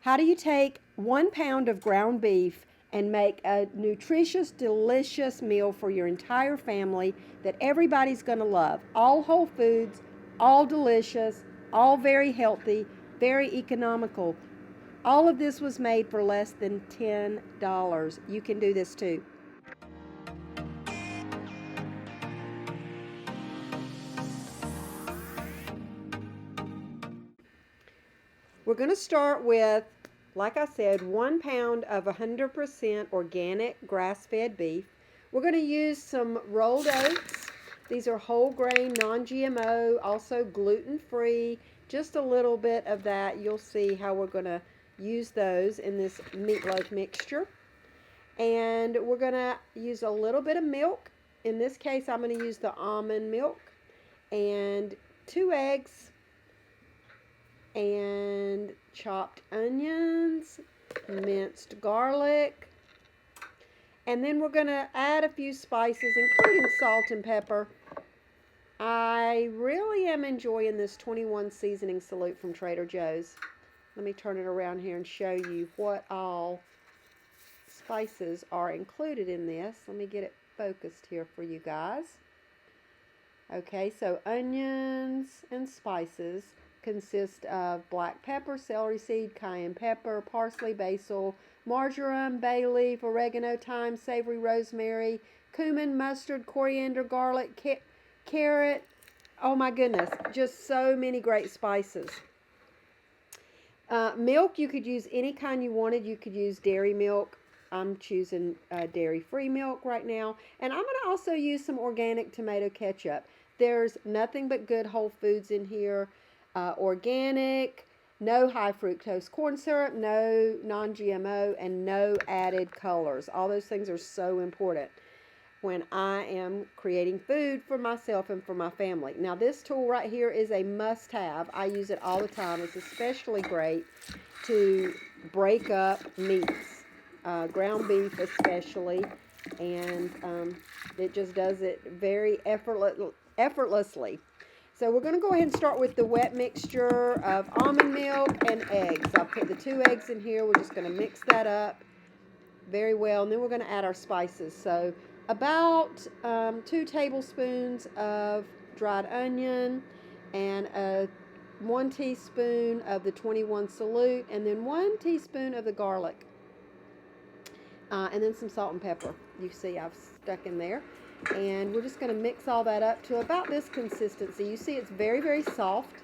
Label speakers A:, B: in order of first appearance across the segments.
A: How do you take 1 pound of ground beef and make a nutritious, delicious meal for your entire family that everybody's going to love? All whole foods, all delicious, all very healthy, very economical. All of this was made for less than $10. You can do this too. We're going to start with, like I said, 1 pound of 100% organic grass-fed beef. We're going to use some rolled oats. These are whole grain, non-GMO, also gluten-free. Just a little bit of that. You'll see how we're going to use those in this meatloaf mixture. And we're going to use a little bit of milk. In this case, I'm going to use the almond milk. And 2 eggs. And chopped onions, minced garlic, and then we're going to add a few spices, including salt and pepper. I really am enjoying this 21 seasoning salute from Trader Joe's. Let me turn it around here and show you what all spices are included in this. Let me get it focused here for you guys. Okay, so onions and spices consist of black pepper, celery seed, cayenne pepper, parsley, basil, marjoram, bay leaf, oregano, thyme, savory, rosemary, cumin, mustard, coriander, garlic, carrot. Oh my goodness, just so many great spices. Milk, you could use any kind you wanted. You could use dairy milk. I'm choosing dairy-free milk right now. And I'm going to also use some organic tomato ketchup. There's nothing but good whole foods in here. Organic, no high fructose corn syrup, no non-GMO, and no added colors. All those things are so important when I am creating food for myself and for my family. Now this tool right here is a must-have. I use it all the time. It's especially great to break up meats, ground beef especially, and it just does it very effortlessly. So we're going to go ahead and start with the wet mixture of almond milk and eggs. I'll put the 2 eggs in here. We're just going to mix that up very well. And then we're going to add our spices. So about 2 tablespoons of dried onion and 1 teaspoon of the 21 salute, and then 1 teaspoon of the garlic. And then some salt and pepper. You see I've stuck in there. And we're just going to mix all that up to about this consistency. You see it's very, very soft.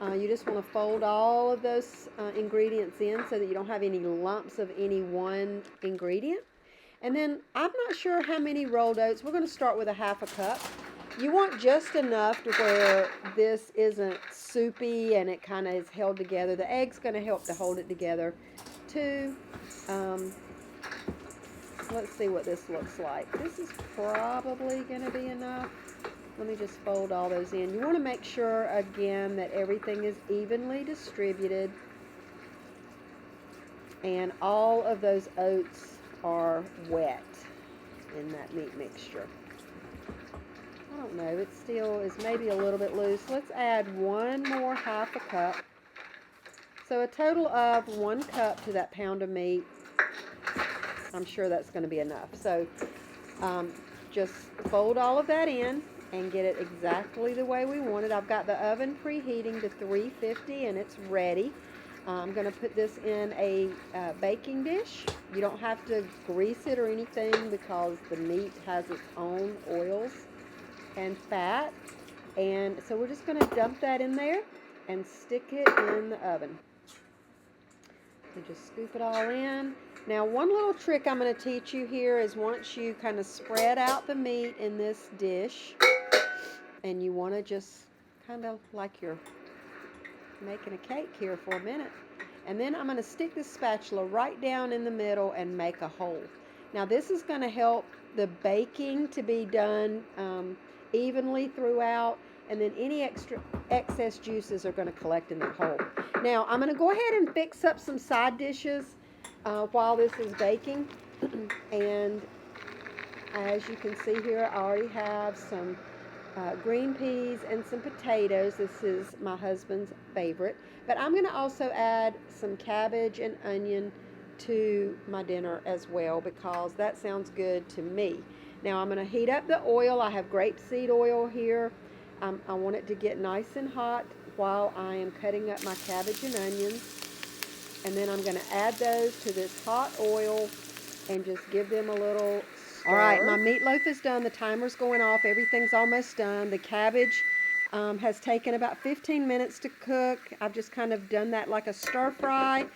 A: You just want to fold all of those ingredients in so that you don't have any lumps of any one ingredient. And then I'm not sure how many rolled oats. We're going to start with a 1/2 cup. You want just enough to where this isn't soupy and it kind of is held together. The egg's going to help to hold it together too. Let's see what this looks like. This is probably going to be enough. Let me just fold all those in. You want to make sure, again, that everything is evenly distributed. And all of those oats are wet in that meat mixture. I don't know. It still is maybe a little bit loose. Let's add 1 more 1/2 cup. So a total of 1 cup to that pound of meat. I'm sure that's going to be enough. So just fold all of that in and get it exactly the way we want it. I've got the oven preheating to 350 and it's ready. I'm going to put this in a baking dish. You don't have to grease it or anything because the meat has its own oils and fat. And so we're just going to dump that in there and stick it in the oven. You just scoop it all in. Now, one little trick I'm going to teach you here is once you kind of spread out the meat in this dish, and you want to just kind of like you're making a cake here for a minute. And then I'm going to stick this spatula right down in the middle and make a hole. Now, this is going to help the baking to be done evenly throughout, and then any excess juices are going to collect in that hole. Now, I'm going to go ahead and fix up some side dishes while this is baking. And as you can see here, I already have some green peas and some potatoes. This is my husband's favorite. But I'm going to also add some cabbage and onion to my dinner as well because that sounds good to me. Now I'm going to heat up the oil. I have grapeseed oil here. I want it to get nice and hot while I am cutting up my cabbage and onions. And then I'm going to add those to this hot oil and just give them a little stir. All right, my meatloaf is done. The timer's going off. Everything's almost done. The cabbage has taken about 15 minutes to cook. I've just kind of done that like a stir fry.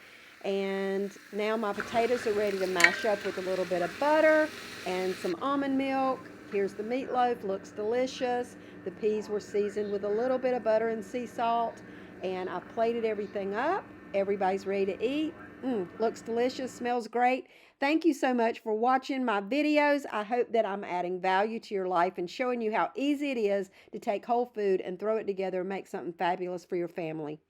A: And now my potatoes are ready to mash up with a little bit of butter and some almond milk. Here's the meatloaf. Looks delicious. The peas were seasoned with a little bit of butter and sea salt. And I plated everything up. Everybody's ready to eat. Looks delicious. Smells great. Thank you so much for watching my videos. I hope that I'm adding value to your life and showing you how easy it is to take whole food and throw it together and make something fabulous for your family.